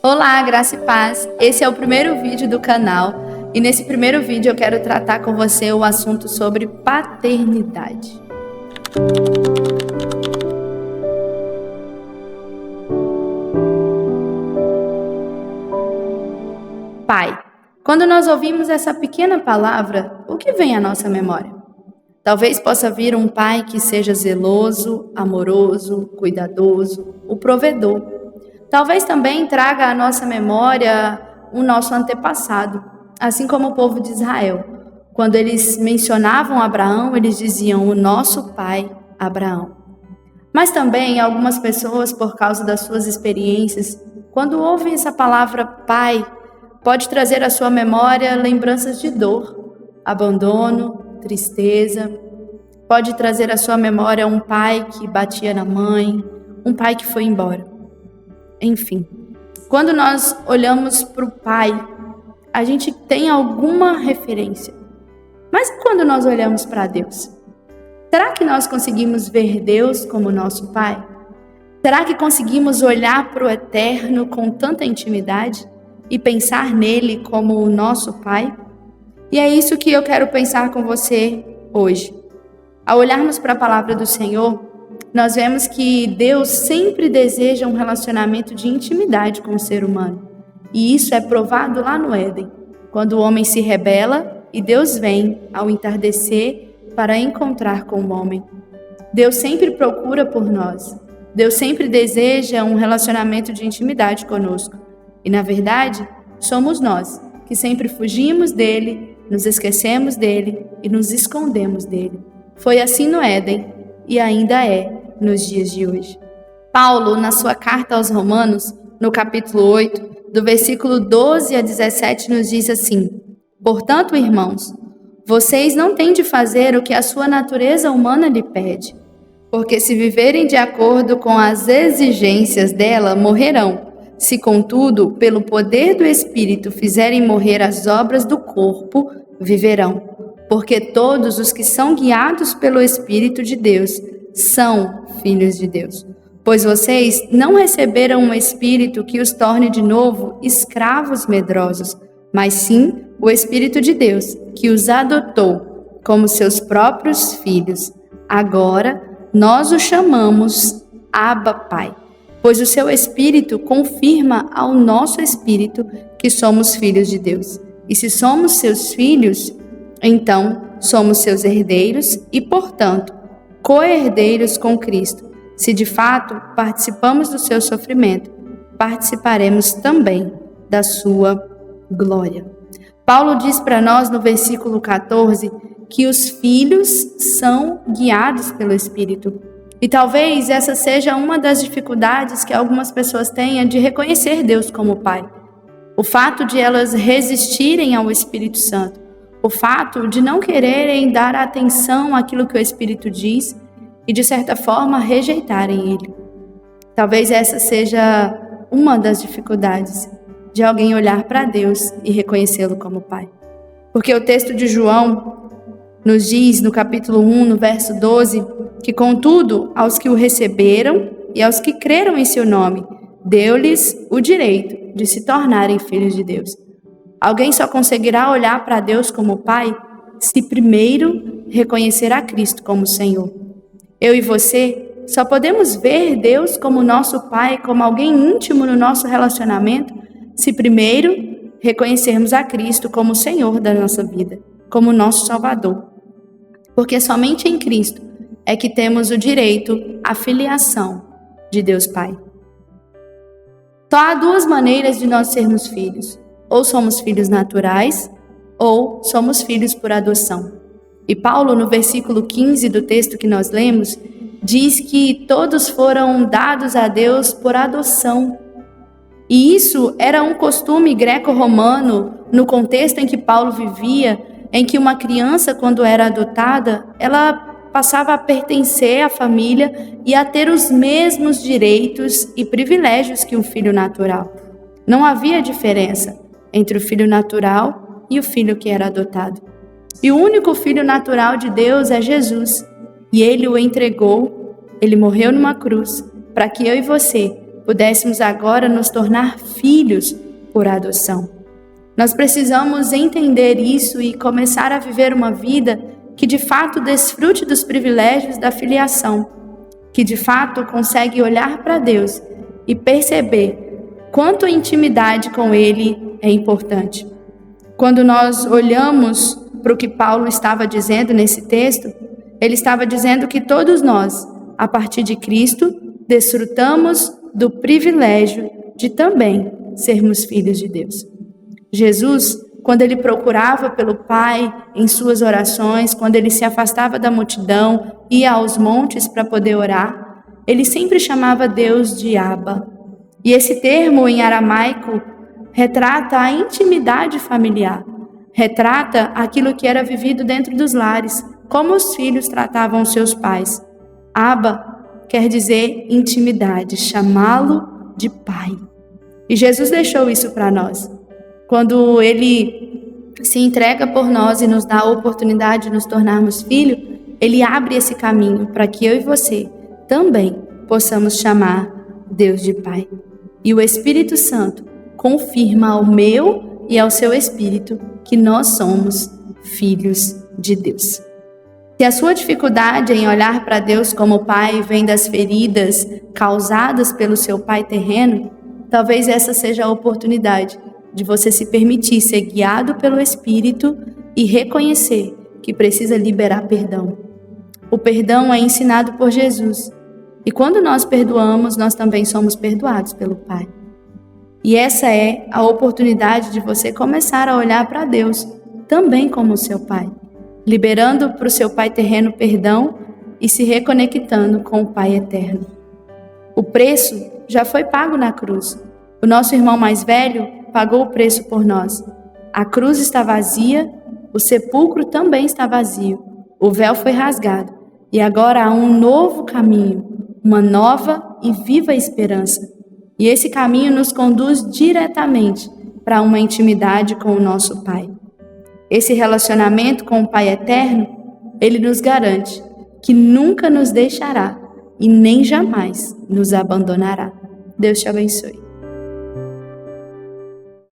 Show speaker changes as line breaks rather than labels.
Olá, graça e paz. Esse é o primeiro vídeo do canal e nesse primeiro vídeo eu quero tratar com você o assunto sobre paternidade. Pai. Quando nós ouvimos essa pequena palavra, o que vem à nossa memória? Talvez possa vir um pai que seja zeloso, amoroso, cuidadoso, o provedor. Talvez também traga à nossa memória o nosso antepassado, assim como o povo de Israel. Quando eles mencionavam Abraão, eles diziam o nosso pai Abraão. Mas também algumas pessoas, por causa das suas experiências, quando ouvem essa palavra pai, pode trazer à sua memória lembranças de dor, abandono, tristeza. Pode trazer à sua memória um pai que batia na mãe, um pai que foi embora. Enfim, quando nós olhamos para o pai, a gente tem alguma referência. Mas quando nós olhamos para Deus, será que nós conseguimos ver Deus como nosso pai? Será que conseguimos olhar para o eterno com tanta intimidade e pensar nele como o nosso pai? E é isso que eu quero pensar com você hoje. Ao olharmos para a palavra do Senhor, nós vemos que Deus sempre deseja um relacionamento de intimidade com o ser humano. E isso é provado lá no Éden, quando o homem se rebela e Deus vem ao entardecer para encontrar com o homem. Deus sempre procura por nós. Deus sempre deseja um relacionamento de intimidade conosco. E, na verdade, somos nós que sempre fugimos dele, nos esquecemos dele e nos escondemos dele. Foi assim no Éden e ainda é nos dias de hoje. Paulo, na sua carta aos Romanos, no capítulo 8, do versículo 12 a 17, nos diz assim: portanto, irmãos, vocês não têm de fazer o que a sua natureza humana lhe pede, porque se viverem de acordo com as exigências dela, morrerão. Se, contudo, pelo poder do Espírito fizerem morrer as obras do corpo, viverão. Porque todos os que são guiados pelo Espírito de Deus são filhos de Deus. Pois vocês não receberam um espírito que os torne de novo escravos medrosos, mas sim o Espírito de Deus, que os adotou como seus próprios filhos. Agora nós o chamamos Abba Pai, pois o seu Espírito confirma ao nosso Espírito que somos filhos de Deus. E se somos seus filhos, então somos seus herdeiros e, portanto, co-herdeiros com Cristo. Se de fato participamos do seu sofrimento, participaremos também da sua glória. Paulo diz para nós no versículo 14 que os filhos são guiados pelo Espírito. E talvez essa seja uma das dificuldades que algumas pessoas tenham de reconhecer Deus como Pai. O fato de elas resistirem ao Espírito Santo. O fato de não quererem dar atenção àquilo que o Espírito diz e, de certa forma, rejeitarem ele. Talvez essa seja uma das dificuldades de alguém olhar para Deus e reconhecê-lo como Pai. Porque o texto de João nos diz, no capítulo 1, no verso 12, que, contudo, aos que o receberam e aos que creram em seu nome, deu-lhes o direito de se tornarem filhos de Deus. Alguém só conseguirá olhar para Deus como Pai se primeiro reconhecer a Cristo como Senhor. Eu e você só podemos ver Deus como nosso Pai, como alguém íntimo no nosso relacionamento, se primeiro reconhecermos a Cristo como Senhor da nossa vida, como nosso Salvador. Porque somente em Cristo é que temos o direito à filiação de Deus Pai. Só há duas maneiras de nós sermos filhos. Ou somos filhos naturais, ou somos filhos por adoção. E Paulo, no versículo 15 do texto que nós lemos, diz que todos foram dados a Deus por adoção. E isso era um costume greco-romano no contexto em que Paulo vivia, em que uma criança, quando era adotada, ela passava a pertencer à família e a ter os mesmos direitos e privilégios que um filho natural. Não havia diferença entre o filho natural e o filho que era adotado. E o único filho natural de Deus é Jesus. E ele o entregou, ele morreu numa cruz, para que eu e você pudéssemos agora nos tornar filhos por adoção. Nós precisamos entender isso e começar a viver uma vida que de fato desfrute dos privilégios da filiação, que de fato consegue olhar para Deus e perceber quanto a intimidade com Ele é importante. Quando nós olhamos para o que Paulo estava dizendo nesse texto, ele estava dizendo que todos nós, a partir de Cristo, desfrutamos do privilégio de também sermos filhos de Deus. Jesus, quando ele procurava pelo Pai em suas orações, quando ele se afastava da multidão, ia aos montes para poder orar, ele sempre chamava Deus de Abba. E esse termo em aramaico retrata a intimidade familiar, retrata aquilo que era vivido dentro dos lares, como os filhos tratavam seus pais. Abba quer dizer intimidade, chamá-lo de pai. E Jesus deixou isso para nós. Quando ele se entrega por nós e nos dá a oportunidade de nos tornarmos filhos, ele abre esse caminho para que eu e você também possamos chamar Deus de pai. E o Espírito Santo confirma ao meu e ao seu espírito que nós somos filhos de Deus. Se a sua dificuldade em olhar para Deus como pai vem das feridas causadas pelo seu pai terreno, talvez essa seja a oportunidade de você se permitir ser guiado pelo Espírito e reconhecer que precisa liberar perdão. O perdão é ensinado por Jesus. E quando nós perdoamos, nós também somos perdoados pelo Pai. E essa é a oportunidade de você começar a olhar para Deus também como o seu Pai, liberando para o seu Pai terreno perdão e se reconectando com o Pai eterno. O preço já foi pago na cruz. O nosso irmão mais velho pagou o preço por nós. A cruz está vazia, o sepulcro também está vazio. O véu foi rasgado e agora há um novo caminho, uma nova e viva esperança. E esse caminho nos conduz diretamente para uma intimidade com o nosso Pai. Esse relacionamento com o Pai eterno, ele nos garante que nunca nos deixará e nem jamais nos abandonará. Deus te abençoe.